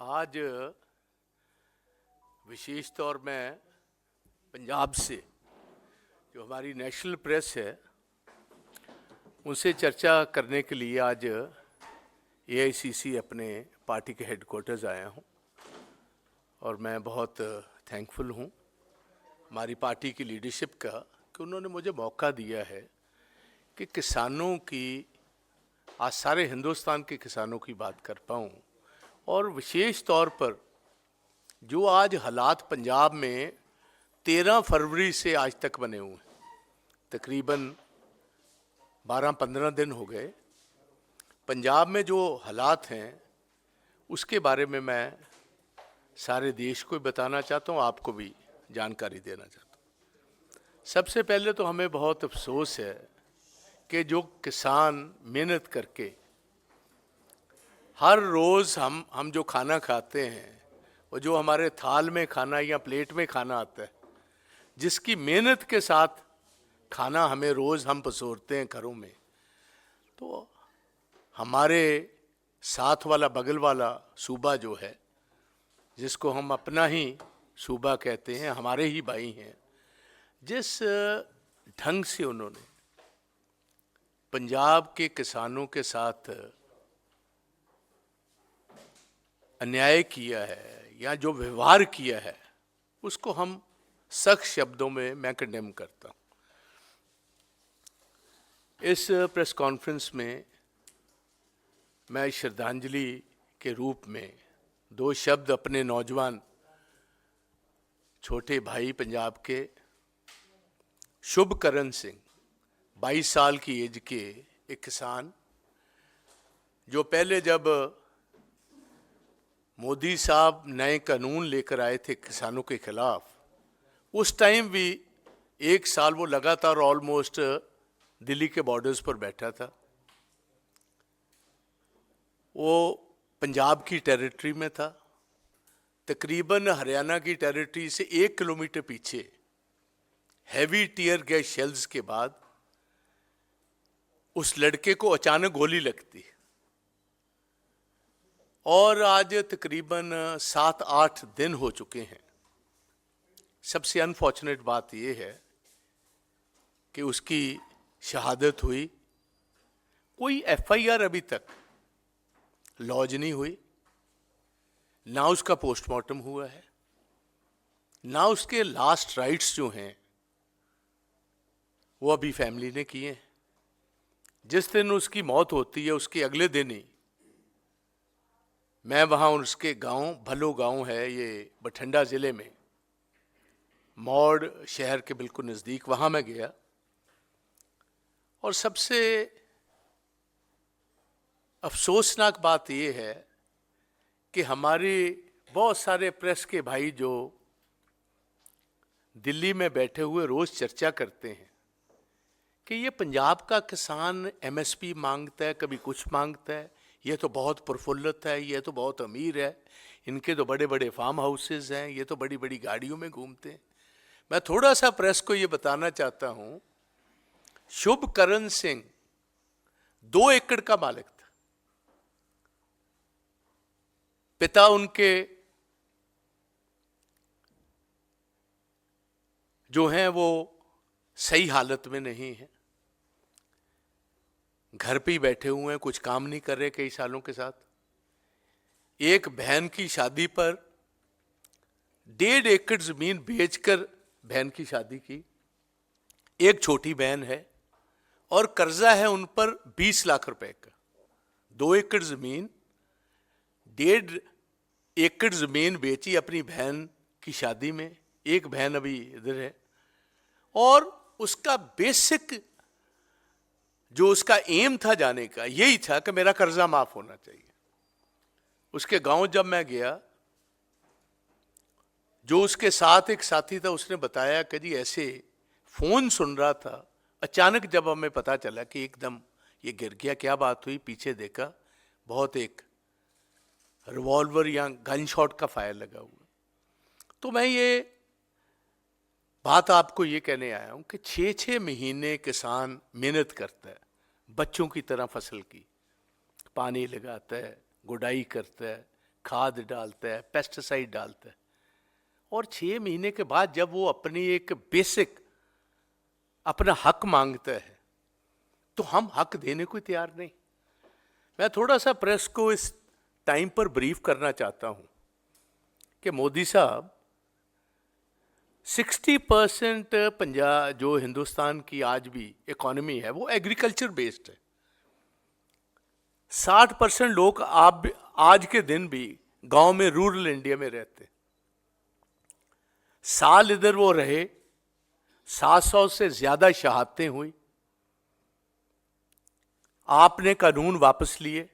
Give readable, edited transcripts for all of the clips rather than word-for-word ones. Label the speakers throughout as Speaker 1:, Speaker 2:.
Speaker 1: आज विशेष तौर में पंजाब से जो हमारी नेशनल प्रेस है उनसे चर्चा करने के लिए आज एआईसीसी अपने पार्टी के हेडक्वार्टर्स आया हूं और मैं बहुत थैंकफुल हूं हमारी पार्टी की लीडरशिप का कि उन्होंने मुझे मौका दिया है कि किसानों की आज सारे हिंदुस्तान के किसानों की बात कर पाऊं और विशेष तौर पर जो आज हालात पंजाब में 13 फरवरी से आज तक बने हुए हैं, तकरीबन 12-15 दिन हो गए। पंजाब में जो हालात हैं उसके बारे में मैं सारे देश को बताना चाहता हूँ, आपको भी जानकारी देना चाहता हूँ। सबसे पहले तो हमें बहुत अफसोस है कि जो किसान मेहनत करके हर रोज़ हम जो खाना खाते हैं और जो हमारे थाल में खाना या प्लेट में खाना आता है, जिसकी मेहनत के साथ खाना हमें रोज़ हम परोसते हैं घरों में, तो हमारे साथ वाला बगल वाला सूबा जो है जिसको हम अपना ही सूबा कहते हैं, हमारे ही भाई हैं, जिस ढंग से उन्होंने पंजाब के किसानों के साथ अन्याय किया है या जो व्यवहार किया है उसको हम सख्त शब्दों में मैं कंडेम करता हूँ। इस प्रेस कॉन्फ्रेंस में मैं श्रद्धांजलि के रूप में 2 शब्द अपने नौजवान छोटे भाई पंजाब के शुभकरण सिंह 22 साल की एज के एक किसान, जो पहले जब मोदी साहब नए कानून लेकर आए थे किसानों के खिलाफ, उस टाइम भी 1 साल वो लगातार ऑलमोस्ट दिल्ली के बॉर्डर्स पर बैठा था। वो पंजाब की टेरिटरी में था, तकरीबन हरियाणा की टेरिटरी से 1 किलोमीटर पीछे हैवी टीयर गैस शेल्स के बाद उस लड़के को अचानक गोली लगती और आज तकरीबन 7-8 दिन हो चुके हैं। सबसे अनफॉर्चुनेट बात यह है कि उसकी शहादत हुई, कोई एफआईआर अभी तक लॉन्च नहीं हुई, ना उसका पोस्टमार्टम हुआ है, ना उसके लास्ट राइट्स जो हैं वो अभी फैमिली ने किए हैं। जिस दिन उसकी मौत होती है उसके अगले दिन ही मैं वहाँ उसके गांव, भलो गांव है ये बठिंडा ज़िले में, मौड़ शहर के बिल्कुल नज़दीक, वहाँ मैं गया और सबसे अफसोसनाक बात ये है कि हमारे बहुत सारे प्रेस के भाई जो दिल्ली में बैठे हुए रोज़ चर्चा करते हैं कि ये पंजाब का किसान एमएसपी मांगता है, कभी कुछ मांगता है, ये तो बहुत प्रफुल्लित है, ये तो बहुत अमीर है, इनके तो बड़े बड़े फार्म हाउसेज हैं, ये तो बड़ी बड़ी गाड़ियों में घूमते हैं। मैं थोड़ा सा प्रेस को ये बताना चाहता हूँ, शुभकरण सिंह 2 एकड़ का मालिक था। पिता उनके जो हैं वो सही हालत में नहीं है, घर पे ही बैठे हुए हैं, कुछ काम नहीं कर रहे कई सालों के साथ। एक बहन की शादी पर 1.5 एकड़ जमीन बेचकर बहन की शादी की। एक छोटी बहन है और कर्जा है उन पर 20 लाख रुपए का। 2 एकड़ जमीन, 1.5 एकड़ जमीन बेची अपनी बहन की शादी में। एक बहन अभी इधर है और उसका बेसिक जो उसका एम था जाने का यही था कि मेरा कर्जा माफ होना चाहिए। उसके गांव जब मैं गया, जो उसके साथ एक साथी था उसने बताया कि जी ऐसे फोन सुन रहा था, अचानक जब हमें पता चला कि एकदम ये गिर गया, क्या बात हुई, पीछे देखा बहुत एक रिवॉल्वर या गन शॉट का फायर लगा हुआ। तो मैं ये बात आपको ये कहने आया हूं कि 6-6 महीने किसान मेहनत करता है, बच्चों की तरह फसल की पानी लगाता है, गुडाई करता है, खाद डालता है, पेस्टिसाइड डालता है, और 6 महीने के बाद जब वो अपनी एक बेसिक अपना हक मांगता है तो हम हक देने को तैयार नहीं। मैं थोड़ा सा प्रेस को इस टाइम पर ब्रीफ करना चाहता हूं कि मोदी साहब 60% पंजाब जो हिंदुस्तान की आज भी इकोनॉमी है वो एग्रीकल्चर बेस्ड है। 60% लोग आप आज के दिन भी गांव में रूरल इंडिया में रहते। साल इधर वो रहे, 700 से ज्यादा शहादतें हुई, आपने कानून वापस लिए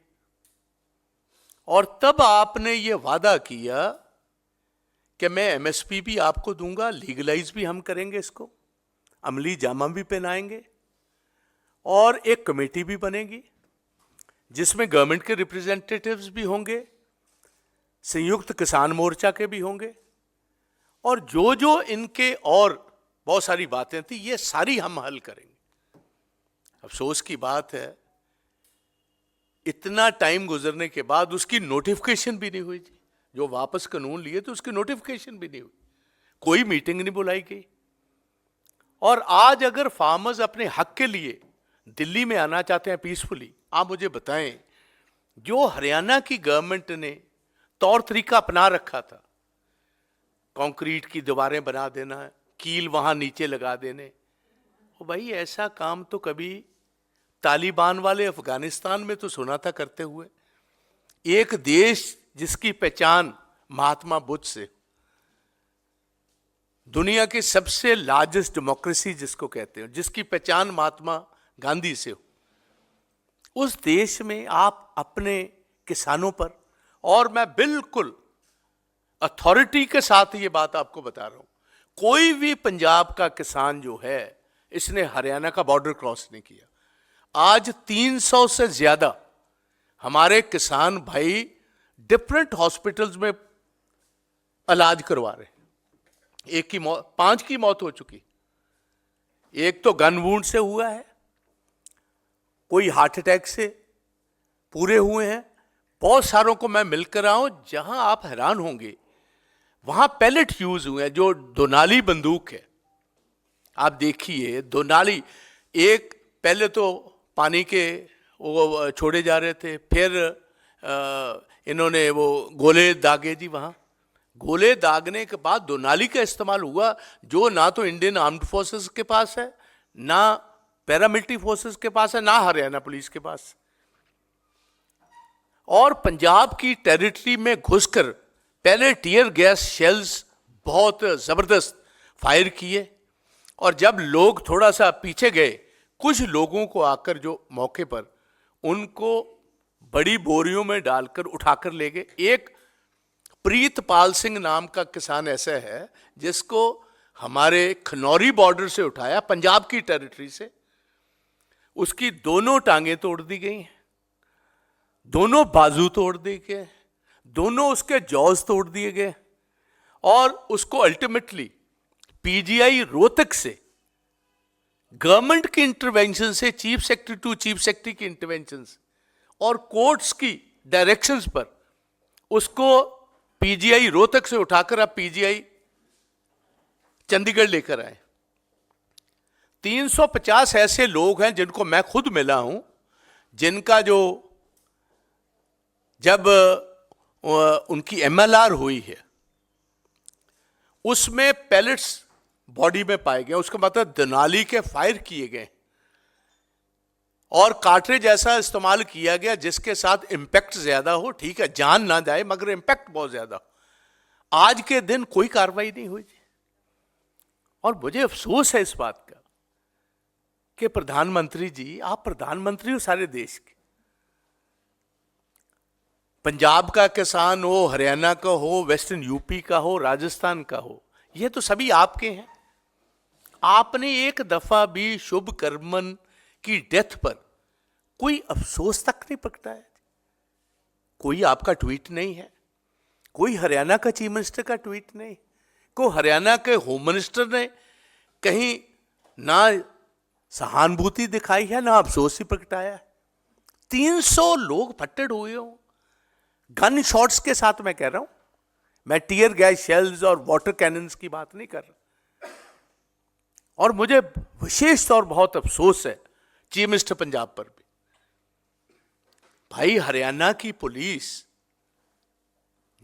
Speaker 1: और तब आपने ये वादा किया कि मैं एमएसपी भी आपको दूंगा, लीगलाइज भी हम करेंगे, इसको अमली जामा भी पहनाएंगे और एक कमेटी भी बनेगी जिसमें गवर्नमेंट के रिप्रेजेंटेटिव्स भी होंगे, संयुक्त किसान मोर्चा के भी होंगे, और जो जो इनके और बहुत सारी बातें थी ये सारी हम हल करेंगे। अफसोस की बात है इतना टाइम गुजरने के बाद उसकी नोटिफिकेशन भी नहीं हुई थी। जो वापस कानून लिए तो उसकी नोटिफिकेशन भी नहीं हुई, कोई मीटिंग नहीं बुलाई गई। और आज अगर फार्मर्स अपने हक के लिए दिल्ली में आना चाहते हैं पीसफुली, आप मुझे बताएं जो हरियाणा की गवर्नमेंट ने तौर तरीका अपना रखा था, कंक्रीट की दीवारें बना देना, कील वहां नीचे लगा देने, तो भाई ऐसा काम तो कभी तालिबान वाले अफगानिस्तान में तो सुना था करते हुए। एक देश जिसकी पहचान महात्मा बुद्ध से, दुनिया की सबसे लार्जेस्ट डेमोक्रेसी जिसको कहते हैं, जिसकी पहचान महात्मा गांधी से हो, उस देश में आप अपने किसानों पर, और मैं बिल्कुल अथॉरिटी के साथ ये बात आपको बता रहा हूं, कोई भी पंजाब का किसान जो है इसने हरियाणा का बॉर्डर क्रॉस नहीं किया। आज 300 से ज्यादा हमारे किसान भाई डिफरेंट हॉस्पिटल्स में इलाज करवा रहे हैं। एक की मौत, 5 की मौत हो चुकी, एक तो गन वुंड से हुआ है, कोई हार्ट अटैक से पूरे हुए हैं। बहुत सारों को मैं मिलकर आया हूं, जहां आप हैरान होंगे वहां पैलेट यूज हुए हैं, जो दोनाली बंदूक है। आप देखिए दोनाली, एक पहले तो पानी के वो छोड़े जा रहे थे, फिर इन्होंने वो गोले दागे जी, वहां गोले दागने के बाद दोनाली का इस्तेमाल हुआ, जो ना तो इंडियन आर्म्ड फोर्सेस के पास है, ना पैरामिलिट्री फोर्सेस के पास है, ना हरियाणा पुलिस के पास। और पंजाब की टेरिटरी में घुसकर पहले टीयर गैस शेल्स बहुत जबरदस्त फायर किए, और जब लोग थोड़ा सा पीछे गए, कुछ लोगों को आकर जो मौके पर उनको बड़ी बोरियों में डालकर उठाकर ले गए। एक प्रीतपाल सिंह नाम का किसान ऐसा है जिसको हमारे खनौरी बॉर्डर से उठाया, पंजाब की टेरिटरी से, उसकी दोनों टांगें तोड़ दी गई, दोनों बाजू तोड़ दिए गए, दोनों उसके जॉज तोड़ दिए गए, और उसको अल्टीमेटली पीजीआई रोहतक से गवर्नमेंट की इंटरवेंशन से, chief secretary to chief secretary की इंटरवेंशन और कोर्ट्स की डायरेक्शंस पर उसको पीजीआई रोहतक से उठाकर अब पीजीआई चंडीगढ़ लेकर आए। 350 ऐसे लोग हैं जिनको मैं खुद मिला हूं, जिनका जो जब उनकी एमएलआर हुई है उसमें पैलेट्स बॉडी में पाए गए, उसका मतलब दोनाली के फायर किए गए और कार्ट्रिज ऐसा इस्तेमाल किया गया जिसके साथ इंपैक्ट ज्यादा हो। ठीक है, जान ना जाए मगर इंपैक्ट बहुत ज्यादा। आज के दिन कोई कार्रवाई नहीं हुई और मुझे अफसोस है इस बात का कि प्रधानमंत्री जी, आप प्रधानमंत्री हो सारे देश के, पंजाब का किसान हो, हरियाणा का हो, वेस्टर्न यूपी का हो, राजस्थान का हो, ये तो सभी आपके हैं। आपने एक दफा भी शुभ कर्मन की डेथ पर कोई अफसोस तक नहीं प्रगटाया। कोई आपका ट्वीट नहीं है, कोई हरियाणा का चीफ मिनिस्टर का ट्वीट नहीं, कोई हरियाणा के होम मिनिस्टर ने कहीं ना सहानुभूति दिखाई है, ना अफसोस ही प्रगटाया है। 300 लोग फट्टेड हुए हो, गन शॉट्स के साथ मैं कह रहा हूं, मैं टीयर गैस शेल्स और वाटर कैनन्स की बात नहीं कर रहा। और मुझे विशेष तौर बहुत अफसोस है चीफ मिनिस्टर पंजाब पर भी। भाई, हरियाणा की पुलिस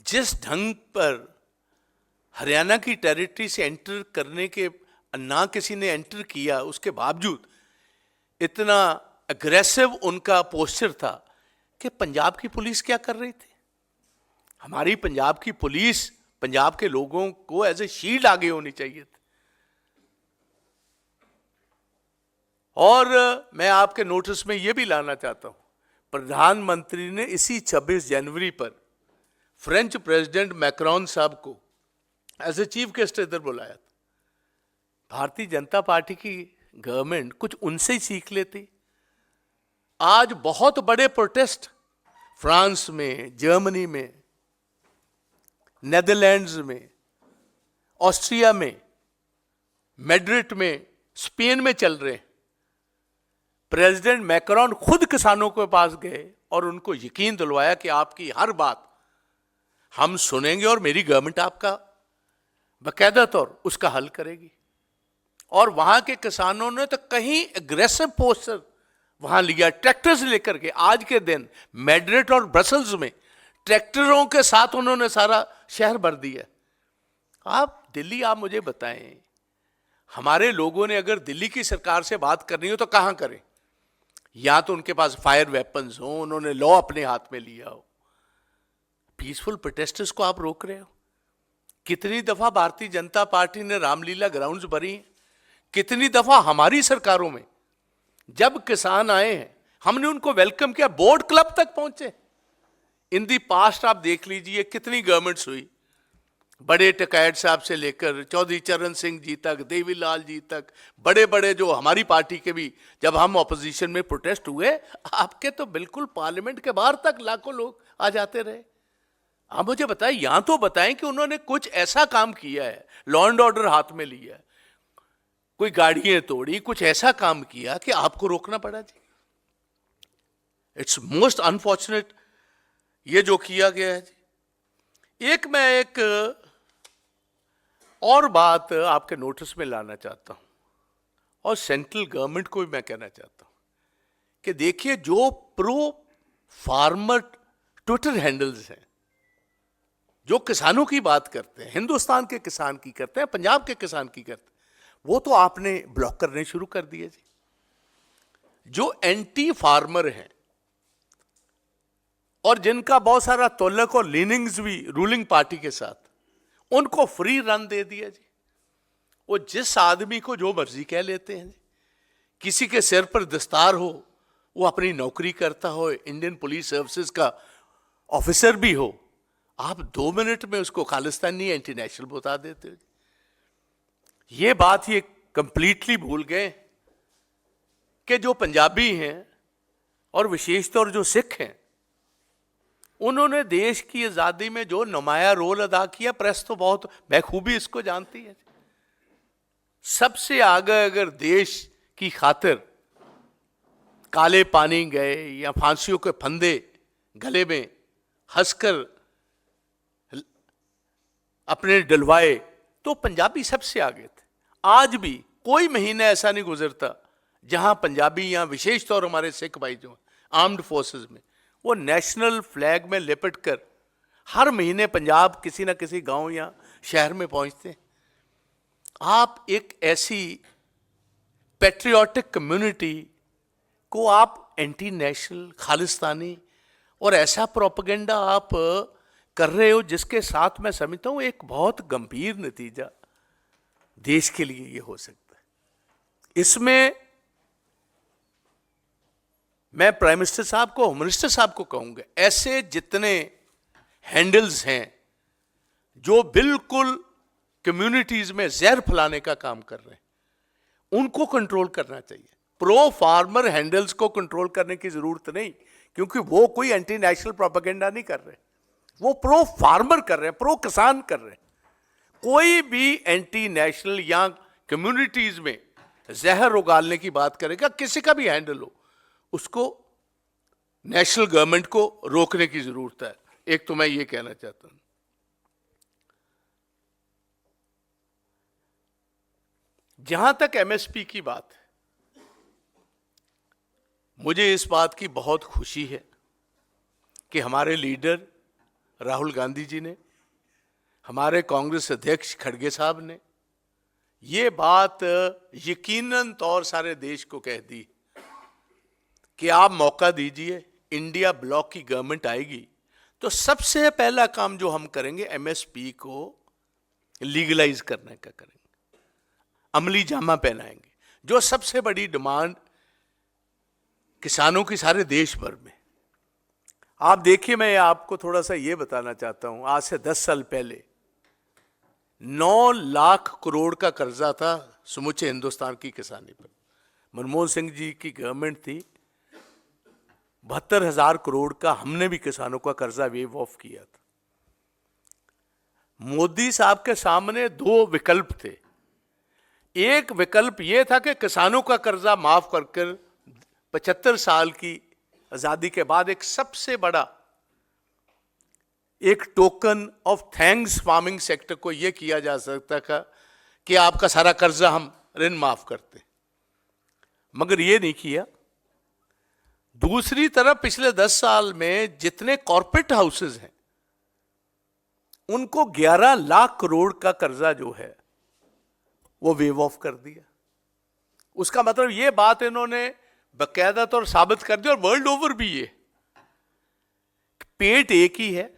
Speaker 1: जिस ढंग पर हरियाणा की टेरिटरी से एंटर करने के, ना किसी ने एंटर किया, उसके बावजूद इतना अग्रेसिव उनका पोस्चर था कि पंजाब की पुलिस क्या कर रही थी। हमारी पंजाब की पुलिस पंजाब के लोगों को एज ए शील्ड आगे होनी चाहिए थी। और मैं आपके नोटिस में यह भी लाना चाहता हूं, प्रधानमंत्री ने इसी 26 जनवरी पर फ्रेंच प्रेसिडेंट मैक्रोन साहब को एज ए चीफ गेस्ट इधर बुलाया था। भारतीय जनता पार्टी की गवर्नमेंट कुछ उनसे ही सीख लेती। आज बहुत बड़े प्रोटेस्ट फ्रांस में, जर्मनी में, नेदरलैंड्स में, ऑस्ट्रिया में, मैड्रिड में, स्पेन में चल रहे हैं। प्रेसिडेंट मैक्रोन खुद किसानों के पास गए और उनको यकीन दिलवाया कि आपकी हर बात हम सुनेंगे और मेरी गवर्नमेंट आपका बाकायदा तौर उसका हल करेगी। और वहां के किसानों ने तो कहीं एग्रेसिव पोस्टर वहां लिया, ट्रैक्टर्स लेकर के। आज के दिन मैड्रिड और ब्रसल्स में ट्रैक्टरों के साथ उन्होंने सारा शहर भर दिया। आप दिल्ली, आप मुझे बताएं, हमारे लोगों ने अगर दिल्ली की सरकार से बात करनी हो तो कहां करें? या तो उनके पास फायर वेपन्स हो, उन्होंने लॉ अपने हाथ में लिया हो। पीसफुल प्रोटेस्टर्स को आप रोक रहे हो। कितनी दफा भारतीय जनता पार्टी ने रामलीला ग्राउंड्स भरी हैं, कितनी दफा हमारी सरकारों में जब किसान आए हैं हमने उनको वेलकम किया, बोर्ड क्लब तक पहुंचे। इन दी पास्ट आप देख लीजिए कितनी गवर्नमेंट्स हुई, बड़े टिकैत साहब से लेकर चौधरी चरण सिंह जी तक, देवीलाल जी तक, बड़े बड़े जो हमारी पार्टी के भी, जब हम ऑपोजिशन में प्रोटेस्ट हुए, आपके तो बिल्कुल पार्लियामेंट के बाहर तक लाखों लोग आ जाते रहे। आप मुझे बताएं, यहां तो बताएं कि उन्होंने कुछ ऐसा काम किया है, लॉ एंड ऑर्डर हाथ में लिया है, कोई गाड़ियां तोड़ी, कुछ ऐसा काम किया कि आपको रोकना पड़ा जी। इट्स मोस्ट अनफॉर्चुनेट ये जो किया गया है जी। मैं एक और बात आपके नोटिस में लाना चाहता हूं, और सेंट्रल गवर्नमेंट को भी मैं कहना चाहता हूं कि देखिए, जो प्रो फार्मर ट्विटर हैंडल्स हैं, जो किसानों की बात करते हैं, हिंदुस्तान के किसान की करते हैं, पंजाब के किसान की करते हैं, वो तो आपने ब्लॉक करने शुरू कर दिए जी। जो एंटी फार्मर हैं और जिनका बहुत सारा तल्लुक और लीनिंग्स भी रूलिंग पार्टी के साथ, उनको फ्री रन दे दिया जी। वो जिस आदमी को जो मर्जी कह लेते हैं जी। किसी के सिर पर दस्तार हो, वो अपनी नौकरी करता हो, इंडियन पुलिस सर्विसेज का ऑफिसर भी हो, आप 2 मिनट में उसको खालिस्तानी एंटी नेशनल बता देते हो। ये बात ये कंप्लीटली भूल गए कि जो पंजाबी हैं और विशेष तौर जो सिख हैं, उन्होंने देश की आजादी में जो नुमाया रोल अदा किया, प्रेस तो बहुत बखूबी इसको जानती है। सबसे आगे अगर देश की खातिर काले पानी गए या फांसियों के फंदे गले में हंसकर अपने डलवाए, तो पंजाबी सबसे आगे थे। आज भी कोई महीना ऐसा नहीं गुजरता जहां पंजाबी, या विशेष तौर हमारे सिख भाई जो आर्म्ड फोर्सेस में, वो नेशनल फ्लैग में लिपट कर हर महीने पंजाब किसी ना किसी गांव या शहर में पहुंचते हैं। आप एक ऐसी पैट्रियोटिक कम्युनिटी को आप एंटी नेशनल, खालिस्तानी और ऐसा प्रोपेगेंडा आप कर रहे हो, जिसके साथ मैं समझता हूं एक बहुत गंभीर नतीजा देश के लिए ये हो सकता है। इसमें मैं प्राइम मिनिस्टर साहब को, होम मिनिस्टर साहब को कहूंगा, ऐसे जितने हैंडल्स हैं जो बिल्कुल कम्युनिटीज में जहर फैलाने का काम कर रहे हैं, उनको कंट्रोल करना चाहिए। प्रो फार्मर हैंडल्स को कंट्रोल करने की जरूरत नहीं, क्योंकि वो कोई एंटी नेशनल प्रोपेगेंडा नहीं कर रहे, वो प्रो फार्मर कर रहे हैं, प्रो किसान कर रहे हैं। कोई भी एंटी नेशनल या कम्युनिटीज में जहर उगालने की बात करेगा, किसी का भी हैंडल हो, उसको नेशनल गवर्नमेंट को रोकने की जरूरत है। एक तो मैं ये कहना चाहता हूं, जहां तक एमएसपी की बात है, मुझे इस बात की बहुत खुशी है कि हमारे लीडर राहुल गांधी जी ने, हमारे कांग्रेस अध्यक्ष खड़गे साहब ने ये बात यकीनन तौर सारे देश को कह दी कि आप मौका दीजिए, इंडिया ब्लॉक की गवर्नमेंट आएगी तो सबसे पहला काम जो हम करेंगे एमएसपी को लीगलाइज करने का करेंगे, अमली जामा पहनाएंगे, जो सबसे बड़ी डिमांड किसानों की सारे देश भर में। आप देखिए, मैं आपको थोड़ा सा ये बताना चाहता हूं, आज से 10 साल पहले 9 लाख करोड़ का कर्जा था समूचे हिंदुस्तान की किसानी पर। मनमोहन सिंह जी की गवर्नमेंट थी, 72,000 करोड़ का हमने भी किसानों का कर्जा वेव ऑफ किया था। मोदी साहब के सामने 2 विकल्प थे। एक विकल्प यह था कि किसानों का कर्जा माफ कर 75 साल की आजादी के बाद एक सबसे बड़ा एक token of thanks farming sector को यह किया जा सकता था कि आपका सारा कर्जा हम ऋण माफ करते, मगर यह नहीं किया। दूसरी तरफ पिछले 10 साल में जितने कॉर्पोरेट हाउसेस हैं उनको 11 लाख करोड़ का कर्जा जो है वो वेव ऑफ कर दिया। उसका मतलब ये बात इन्होंने बकायदा तौर साबित कर दी, और वर्ल्ड ओवर भी ये पेट एक ही है।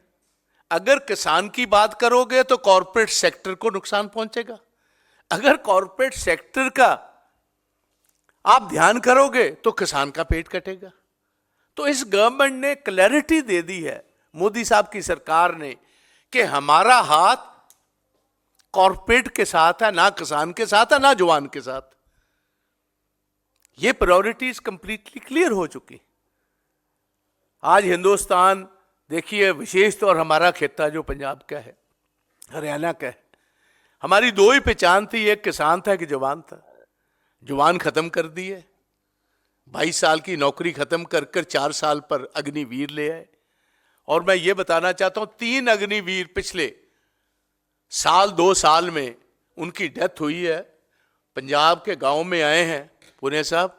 Speaker 1: अगर किसान की बात करोगे तो कॉर्पोरेट सेक्टर को नुकसान पहुंचेगा, अगर कॉर्पोरेट सेक्टर का आप ध्यान करोगे तो किसान का पेट कटेगा। तो इस गवर्नमेंट ने क्लैरिटी दे दी है, मोदी साहब की सरकार ने, कि हमारा हाथ कॉर्पोरेट के साथ है, ना किसान के साथ है, ना जवान के साथ। ये प्रायोरिटीज कंप्लीटली क्लियर हो चुकी। आज हिंदुस्तान देखिए, विशेष तौर हमारा खित्ता जो पंजाब का है, हरियाणा का है, हमारी 2 ही पहचान थी, एक किसान था, एक जवान था। जवान खत्म कर दिए, 22 साल की नौकरी खत्म कर 4 साल पर अग्निवीर ले आए। और मैं ये बताना चाहता हूं, 3 अग्निवीर पिछले 2 साल में उनकी डेथ हुई है। पंजाब के गांव में आए हैं पुणे साहब,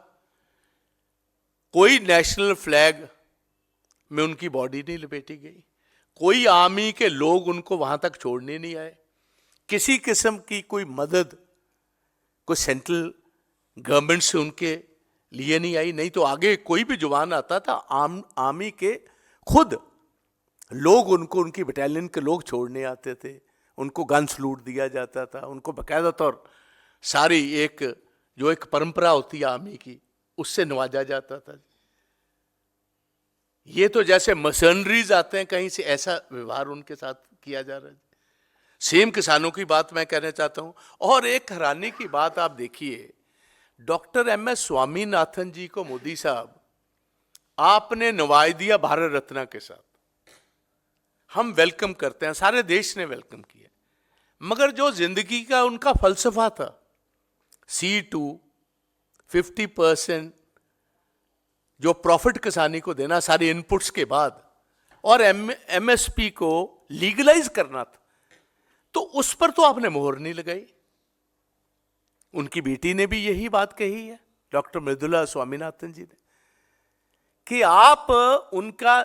Speaker 1: कोई नेशनल फ्लैग में उनकी बॉडी नहीं लपेटी गई, कोई आर्मी के लोग उनको वहां तक छोड़ने नहीं आए, किसी किस्म की कोई मदद कोई सेंट्रल गवर्नमेंट से उनके लिए नहीं आई। नहीं तो आगे कोई भी जवान आता था, आर्मी के खुद लोग उनको, उनकी बटालियन के लोग छोड़ने आते थे, उनको गन सलूट दिया जाता था, उनको बाकायदा तौर सारी एक जो एक परंपरा होती है आर्मी की, उससे नवाजा जाता था। ये तो जैसे मशीनरीज आते हैं कहीं से, ऐसा व्यवहार उनके साथ किया जा रहा है। सेम किसानों की बात मैं कहना चाहता हूं। और एक हैरानी की बात आप देखिए, डॉक्टर एमएस स्वामीनाथन जी को मोदी साहब आपने नवाज दिया भारत रत्न के साथ। हम वेलकम करते हैं, सारे देश ने वेलकम किया, मगर जो जिंदगी का उनका फलसफा था, C2 50% जो प्रॉफिट किसानी को देना सारे इनपुट्स के बाद, और एमएसपी को लीगलाइज करना था, तो उस पर तो आपने मोहर नहीं लगाई। उनकी बेटी ने भी यही बात कही है, डॉक्टर मृदुला स्वामीनाथन जी ने, कि आप उनका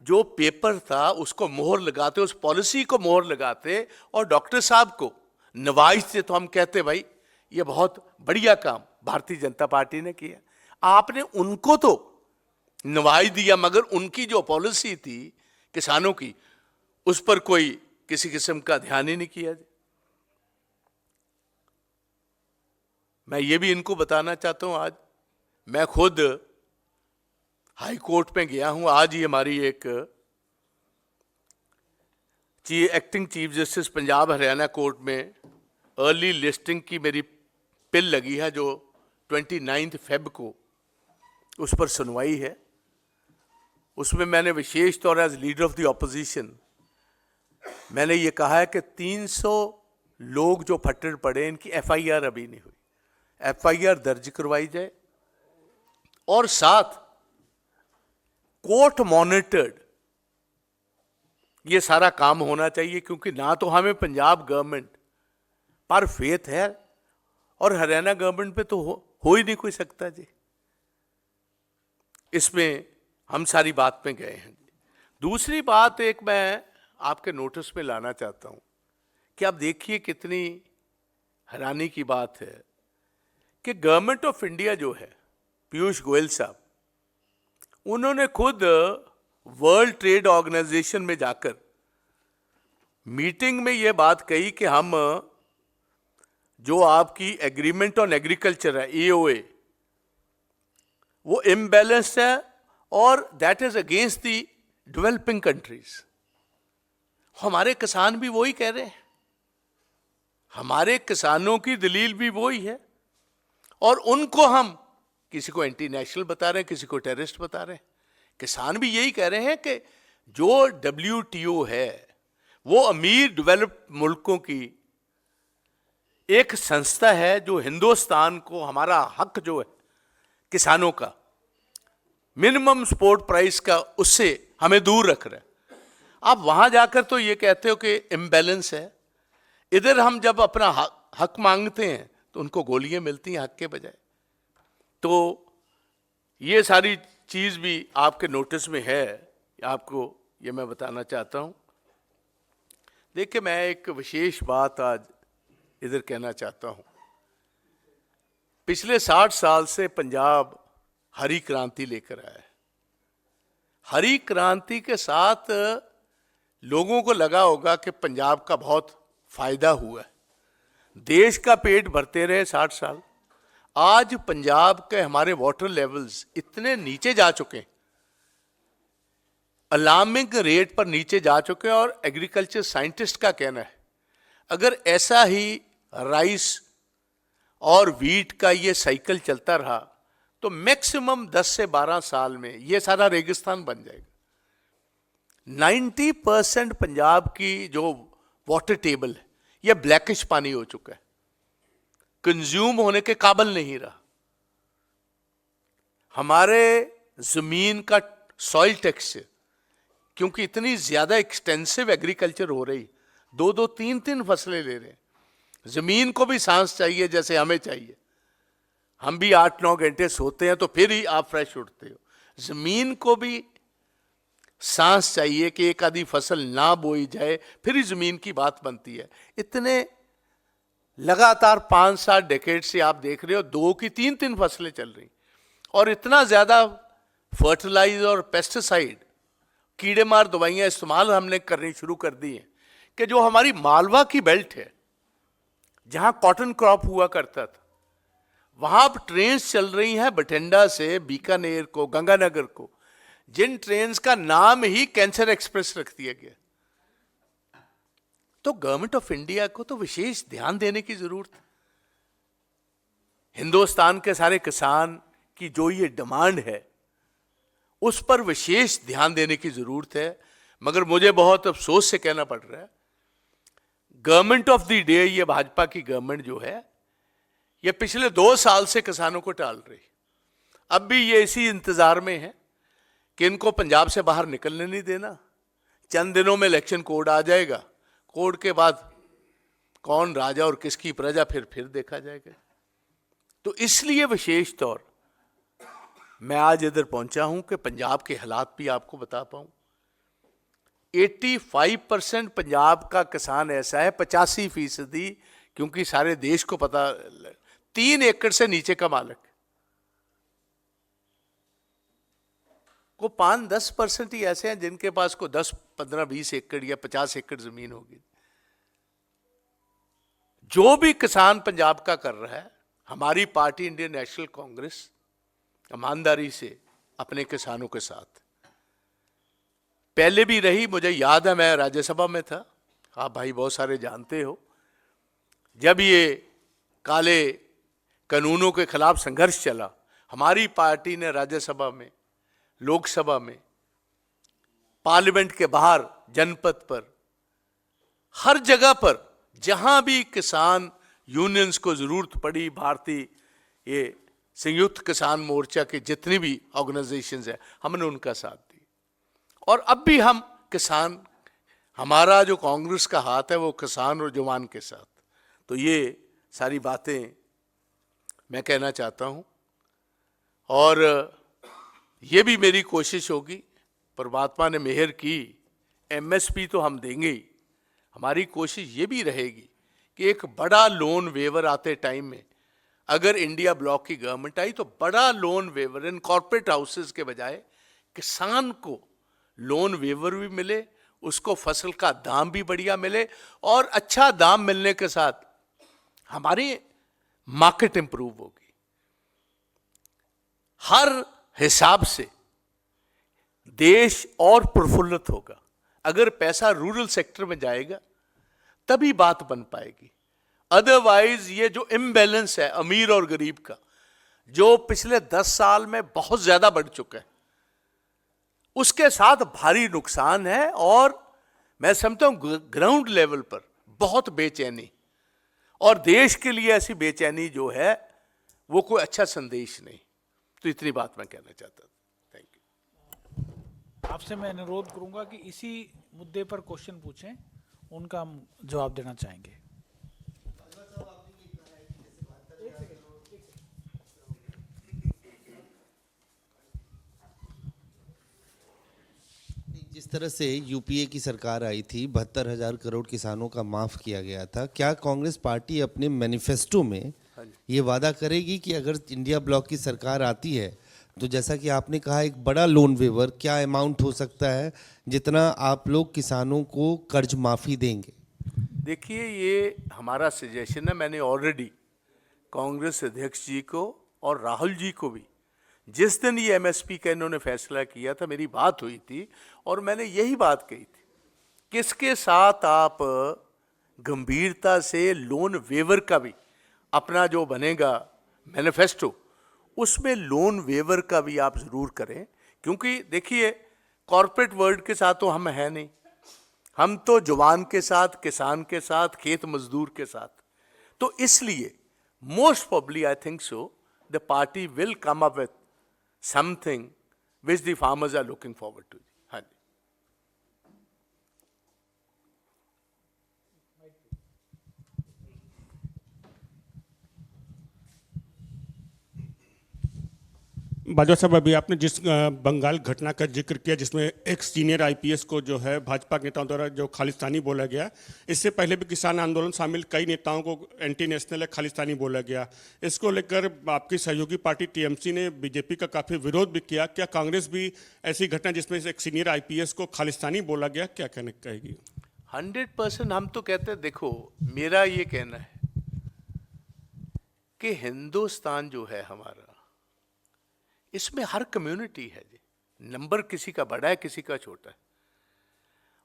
Speaker 1: जो पेपर था उसको मोहर लगाते, उस पॉलिसी को मोहर लगाते और डॉक्टर साहब को नवाजते, तो हम कहते भाई ये बहुत बढ़िया काम भारतीय जनता पार्टी ने किया। आपने उनको तो नवाज दिया, मगर उनकी जो पॉलिसी थी किसानों की, उस पर कोई किसी किस्म का ध्यान ही नहीं किया। मैं ये भी इनको बताना चाहता हूं, आज मैं खुद हाई कोर्ट में गया हूं। आज ही हमारी एक acting chief justice Punjab Haryana court में अर्ली लिस्टिंग की मेरी पिल लगी है, जो 29 फेब को उस पर सुनवाई है। उसमें मैंने विशेष तौर as leader of the opposition मैंने ये कहा है कि 300 लोग जो फट्टर पड़े, इनकी एफआईआर अभी नहीं हुई, एफआईआर दर्ज करवाई जाए, और साथ कोर्ट मॉनिटर्ड ये सारा काम होना चाहिए, क्योंकि ना तो हमें पंजाब गवर्नमेंट पर फेथ है और हरियाणा गवर्नमेंट पे तो हो ही नहीं कोई सकता जी। इसमें हम सारी बात में गए हैं। दूसरी बात एक मैं आपके नोटिस में लाना चाहता हूं कि आप देखिए कितनी हैरानी की बात है कि गवर्नमेंट ऑफ इंडिया जो है, पीयूष गोयल साहब, उन्होंने खुद वर्ल्ड ट्रेड ऑर्गेनाइजेशन में जाकर मीटिंग में यह बात कही कि हम जो आपकी एग्रीमेंट ऑन एग्रीकल्चर है, एओए, वो इम्बैलेंस्ड है और that is against the developing countries. हमारे किसान भी वही कह रहे हैं, हमारे किसानों की दलील भी वही है, और उनको हम किसी को एंटी नेशनल बता रहे हैं, किसी को टेररिस्ट बता रहे हैं। किसान भी यही कह रहे हैं कि जो WTO है वो अमीर डेवलप्ड मुल्कों की एक संस्था है जो हिंदुस्तान को हमारा हक जो है किसानों का मिनिमम सपोर्ट प्राइस का, उससे हमें दूर रख रहा है। आप वहां जाकर तो ये कहते हो कि इम्बैलेंस है, इधर हम जब अपना हक मांगते हैं तो उनको गोलियां मिलती हैं हक के बजाय। तो ये सारी चीज भी आपके नोटिस में है, आपको ये मैं बताना चाहता हूं। देखिए, मैं एक विशेष बात आज इधर कहना चाहता हूं। पिछले 60 साल से पंजाब हरी क्रांति लेकर आया है। हरी क्रांति के साथ लोगों को लगा होगा कि पंजाब का बहुत फायदा हुआ है, देश का पेट भरते रहे 60 साल। आज पंजाब के हमारे वाटर लेवल्स इतने नीचे जा चुके हैं, अलार्मिंग रेट पर नीचे जा चुके हैं, और एग्रीकल्चर साइंटिस्ट का कहना है अगर ऐसा ही राइस और वीट का ये साइकिल चलता रहा तो मैक्सिमम 10 से 12 साल में ये सारा रेगिस्तान बन जाएगा। 90% पंजाब की जो वाटर टेबल है ये ब्लैकिश पानी हो चुका है, कंज्यूम होने के काबिल नहीं रहा। हमारे जमीन का सॉइल टेक्सचर, क्योंकि इतनी ज्यादा एक्सटेंसिव एग्रीकल्चर हो रही, 2-2, 3-3 फसलें ले रहे हैं, जमीन को भी सांस चाहिए जैसे हमें चाहिए। हम भी 8-9 घंटे सोते हैं तो फिर ही आप फ्रेश उठते हो। जमीन को भी सांस चाहिए कि एक आधी फसल ना बोई जाए, फिर ही जमीन की बात बनती है। इतने लगातार 5-7 डेकेड से आप देख रहे हो 2 की 3-3 फसलें चल रही, और इतना ज्यादा फर्टिलाइजर और पेस्टिसाइड, कीड़े मार दवाइयां इस्तेमाल हमने करनी शुरू कर दी हैं कि जो हमारी मालवा की बेल्ट है जहां कॉटन क्रॉप हुआ करता था, वहां अब ट्रेन्स चल रही हैं बठिंडा से बीकानेर को, गंगानगर को, जिन ट्रेन्स का नाम ही कैंसर एक्सप्रेस रख दिया गया। तो गवर्नमेंट ऑफ इंडिया को तो विशेष ध्यान देने की जरूरत है। हिंदुस्तान के सारे किसान की जो ये डिमांड है उस पर विशेष ध्यान देने की जरूरत है। मगर मुझे बहुत अफसोस से कहना पड़ रहा है, गवर्नमेंट ऑफ द डे, ये भाजपा की गवर्नमेंट जो है, ये पिछले 2 साल से किसानों को टाल रही। अब भी ये इसी इंतजार में है कि इनको पंजाब से बाहर निकलने नहीं देना। चंद दिनों में इलेक्शन कोड आ जाएगा, कोड के बाद कौन राजा और किसकी प्रजा फिर देखा जाएगा। तो इसलिए विशेष तौर मैं आज इधर पहुंचा हूं कि पंजाब के हालात भी आपको बता पाऊं। 85% पंजाब का किसान ऐसा है, 85%, क्योंकि सारे देश को पता, 3 एकड़ से नीचे का मालिक को 5-10% ही ऐसे हैं जिनके पास को 10, 15, 20 एकड़ या 50 एकड़ जमीन होगी। जो भी किसान पंजाब का कर रहा है, हमारी पार्टी इंडियन नेशनल कांग्रेस ईमानदारी से अपने किसानों के साथ पहले भी रही। मुझे याद है, मैं राज्यसभा में था, आप भाई बहुत सारे जानते हो, जब ये काले कानूनों के खिलाफ संघर्ष चला, हमारी पार्टी ने राज्यसभा में, लोकसभा में, पार्लियामेंट के बाहर, जनपद पर, हर जगह पर जहां भी किसान यूनियंस को जरूरत पड़ी, भारतीय ये संयुक्त किसान मोर्चा के जितनी भी ऑर्गेनाइजेशंस है, हमने उनका साथ दिया। और अब भी हम किसान हमारा जो कांग्रेस का हाथ है वो किसान और जवान के साथ। तो ये सारी बातें मैं कहना चाहता हूँ, और ये भी मेरी कोशिश होगी, परमात्मा ने मेहर की, एमएसपी तो हम देंगे ही, हमारी कोशिश ये भी रहेगी कि एक बड़ा लोन वेवर आते टाइम में अगर इंडिया ब्लॉक की गवर्नमेंट आई तो बड़ा लोन वेवर इन कॉर्पोरेट हाउसेस के बजाय किसान को लोन वेवर भी मिले, उसको फसल का दाम भी बढ़िया मिले, और अच्छा दाम मिलने के साथ हमारी मार्केट इंप्रूव होगी। हर हिसाब से देश और प्रफुल्लित होगा। अगर पैसा रूरल सेक्टर में जाएगा तभी बात बन पाएगी, अदरवाइज ये जो इम्बैलेंस है अमीर और गरीब का, जो पिछले 10 साल में बहुत ज्यादा बढ़ चुका है, उसके साथ भारी नुकसान है। और मैं समझता हूं ग्राउंड लेवल पर बहुत बेचैनी, और देश के लिए ऐसी बेचैनी जो है वो कोई अच्छा संदेश नहीं। तो इतनी बात मैं कहना चाहता था। Thank you.
Speaker 2: आपसे मैं अनुरोध करूंगा कि इसी मुद्दे पर क्वेश्चन पूछें, उनका हम जवाब देना चाहेंगे।
Speaker 3: जिस तरह से यूपीए की सरकार आई थी, 72,000 करोड़ किसानों का माफ किया गया था, क्या कांग्रेस पार्टी अपने मैनिफेस्टो में ये वादा करेगी कि अगर इंडिया ब्लॉक की सरकार आती है तो जैसा कि आपने कहा एक बड़ा लोन वेवर, क्या अमाउंट हो सकता है जितना आप लोग किसानों को कर्ज माफी देंगे?
Speaker 1: देखिए, ये हमारा सजेशन है। मैंने ऑलरेडी कांग्रेस अध्यक्ष जी को और राहुल जी को भी, जिस दिन ये एमएसपी का इन्होंने फैसला किया था, मेरी बात हुई थी और मैंने यही बात कही थी कि इसके साथ आप गंभीरता से लोन वेवर का भी अपना जो बनेगा मैनिफेस्टो, उसमें लोन वेवर का भी आप जरूर करें। क्योंकि देखिए, कॉरपोरेट वर्ल्ड के साथ तो हम हैं नहीं, हम तो जवान के साथ, किसान के साथ, खेत मजदूर के साथ। तो इसलिए most probably I think so the party will come up with something which the farmers are looking forward to. हाँ जी।
Speaker 4: बाजवा साहब, अभी आपने जिस बंगाल घटना का जिक्र किया जिसमें एक सीनियर आईपीएस को जो है भाजपा के नेताओं द्वारा जो खालिस्तानी बोला गया, इससे पहले भी किसान आंदोलन शामिल कई नेताओं को एंटी नेशनल या खालिस्तानी बोला गया। इसको लेकर आपकी सहयोगी पार्टी टीएमसी ने बीजेपी का काफ़ी विरोध भी किया। क्या कांग्रेस भी ऐसी घटना जिसमें एक सीनियर आईपीएस को खालिस्तानी बोला गया, क्या कहने कहेगी?
Speaker 1: 100% हम तो कहते हैं, देखो मेरा ये कहना है कि हिंदुस्तान जो है हमारा, इसमें हर कम्युनिटी है जी, नंबर किसी का बड़ा है किसी का छोटा है,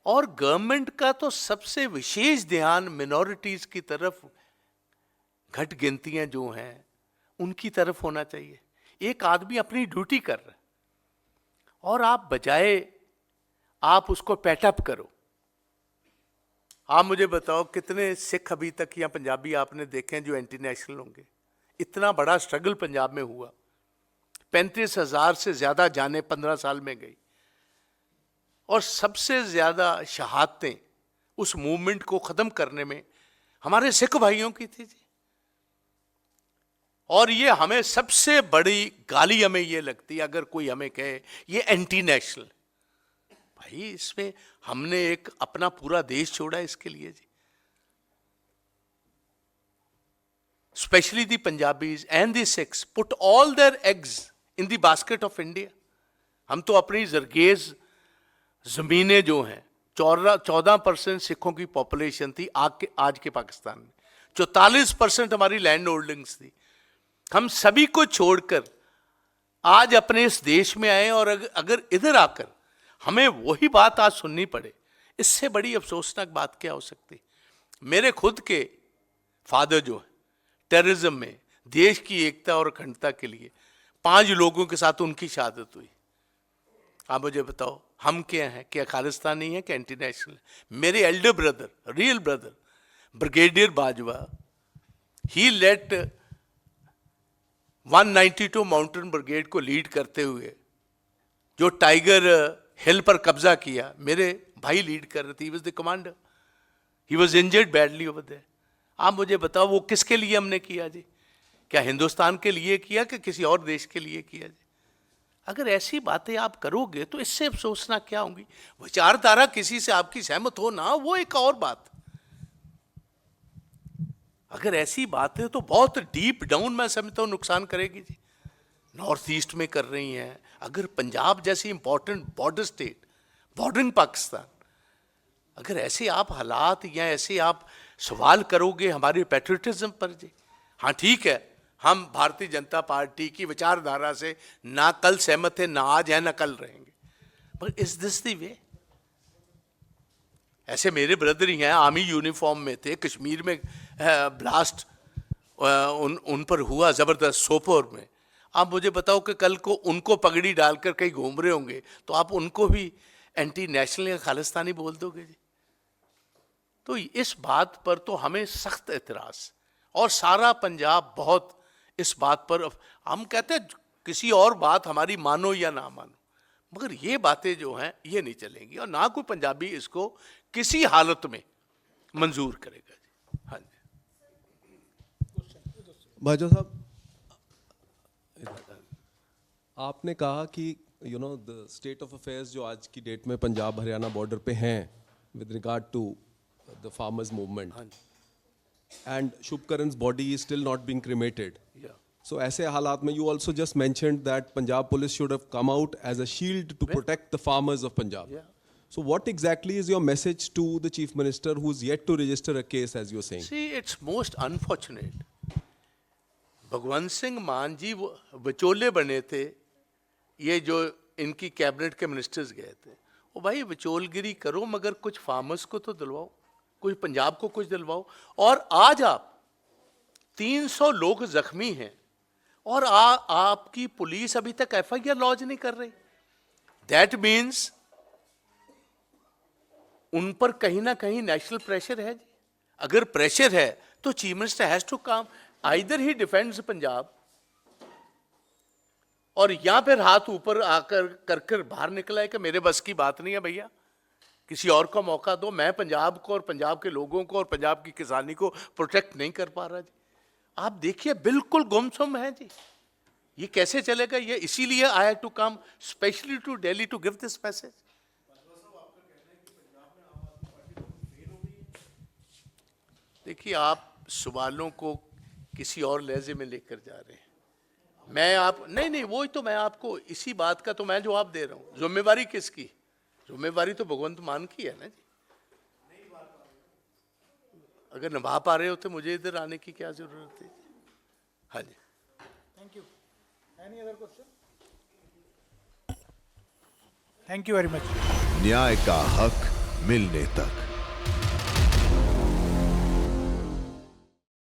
Speaker 1: और गवर्नमेंट का तो सबसे विशेष ध्यान मिनॉरिटीज की तरफ, घट गिनतियां जो हैं उनकी तरफ होना चाहिए। एक आदमी अपनी ड्यूटी कर रहा है और आप बजाय आप उसको पैटअप करो। आप मुझे बताओ कितने सिख अभी तक या पंजाबी आपने देखे हैं जो एंटी नेशनल होंगे? इतना बड़ा स्ट्रगल पंजाब में हुआ, 35,000 से ज्यादा जाने 15 साल में गई, और सबसे ज्यादा शहादतें उस मूवमेंट को खत्म करने में हमारे सिख भाइयों की थी जी। और ये हमें सबसे बड़ी गाली हमें ये लगती है अगर कोई हमें कहे ये एंटी नेशनल। भाई, इसमें हमने एक अपना पूरा देश छोड़ा इसके लिए जी। Especially the Punjabis and the Sikhs put all their eggs in the basket of India. हम तो अपनी जरगेज जमीनें जो हैं, 14% सिखों की पॉपुलेशन थी आज के पाकिस्तान में, 44% हमारी लैंड होल्डिंग्स थी। हम सभी को छोड़कर आज अपने इस देश में आए, और अगर इधर आकर हमें वही बात आज सुननी पड़े, इससे बड़ी अफसोसनाक बात क्या हो सकती? मेरे खुद के फादर जो है टेररिज्म में देश की एकता और अखंडता के लिए 5 लोगों के साथ उनकी शहादत हुई। आप मुझे बताओ हम क्या हैं? क्या खालिस्तानी है क्या एंटी नेशनल? मेरे elder brother, real brother brigadier Bajwa, he led 192 mountain brigade को लीड करते हुए जो टाइगर हिल पर कब्जा किया, मेरे भाई लीड कर रहे थे, he was the commander, he was injured badly over there. आप मुझे बताओ वो किसके लिए हमने किया जी? क्या हिंदुस्तान के लिए किया कि किसी और देश के लिए किया जी? अगर ऐसी बातें आप करोगे तो इससे सोचना क्या होंगी? विचारधारा किसी से आपकी सहमत हो ना, वो एक और बात। अगर ऐसी बातें तो बहुत डीप डाउन मैं समझता हूं नुकसान करेगी जी। नॉर्थ ईस्ट में कर रही हैं, अगर पंजाब जैसी important border state, bordering Pakistan, अगर ऐसे आप हालात या ऐसे आप सवाल करोगे हमारे पैट्रियटिज्म पर जी। हाँ ठीक है, हम भारतीय जनता पार्टी की विचारधारा से ना कल सहमत है, ना आज है, ना कल रहेंगे, पर इज दिस द वे? ऐसे मेरे ब्रदर ही हैं, आर्मी यूनिफॉर्म में थे, कश्मीर में ब्लास्ट उन पर हुआ जबरदस्त सोपोर में। आप मुझे बताओ कि कल को उनको पगड़ी डालकर कहीं घूम रहे होंगे तो आप उनको भी एंटी नेशनल या खालिस्तानी बोल दोगे जी? तो इस बात पर तो हमें सख्त एतराज, और सारा पंजाब बहुत इस बात पर, हम कहते हैं किसी और बात हमारी मानो या ना मानो, मगर ये बातें जो हैं ये नहीं चलेंगी, और ना कोई पंजाबी इसको किसी हालत में मंजूर करेगा जी। हाँ जी
Speaker 5: बाजवा साहब, आपने कहा कि द स्टेट ऑफ अफेयर्स जो आज की डेट में पंजाब हरियाणा बॉर्डर पे हैं with regard to the farmers movement, and Shubhkaran's body is still not being cremated. So ऐसे हालात में you also just mentioned that Punjab police should have come out as a shield to protect the farmers of Punjab.
Speaker 1: Yeah.
Speaker 5: So what exactly is your message to the Chief Minister who's yet to register a case, as you're saying?
Speaker 1: See, it's most unfortunate. Bhagwant Singh मान जी वो विचोले बने थे, ये जो इनकी cabinet के ministers गए थे, वो भाई विचोलगिरी करो मगर कुछ फार्मर्स को तो दिलवाओ, कुछ पंजाब को कुछ दिलवाओ। और आज आप 300 लोग जख्मी हैं और आपकी पुलिस अभी तक एफआईआर लॉन्च नहीं कर रही। दैट मीन्स उन पर कहीं ना कहीं नेशनल प्रेशर है जी। अगर प्रेशर है तो chief minister has to come, either he defends Punjab, और या फिर हाथ ऊपर आकर कर बाहर निकला है कि मेरे बस की बात नहीं है भैया, किसी और को मौका दो, मैं पंजाब को और पंजाब के लोगों को और पंजाब की किसानी को प्रोटेक्ट नहीं कर पा रहा जी। आप देखिए बिल्कुल गुमसुम है जी, ये कैसे चलेगा? ये इसीलिए I had to come specially to Delhi to give this message. देखिए आप सवालों को किसी और लहजे में लेकर जा रहे हैं। मैं आप नहीं, वही तो मैं आपको इसी बात का तो मैं जवाब दे रहा हूं। जिम्मेवारी किसकी? जिम्मेवारी तो भगवंत मान की है ना जी। अगर निभा पा रहे होते मुझे इधर आने की क्या जरूरत है? हाँ जी,
Speaker 2: thank you. Any other question? Thank you very much.
Speaker 6: न्याय का हक मिलने तक।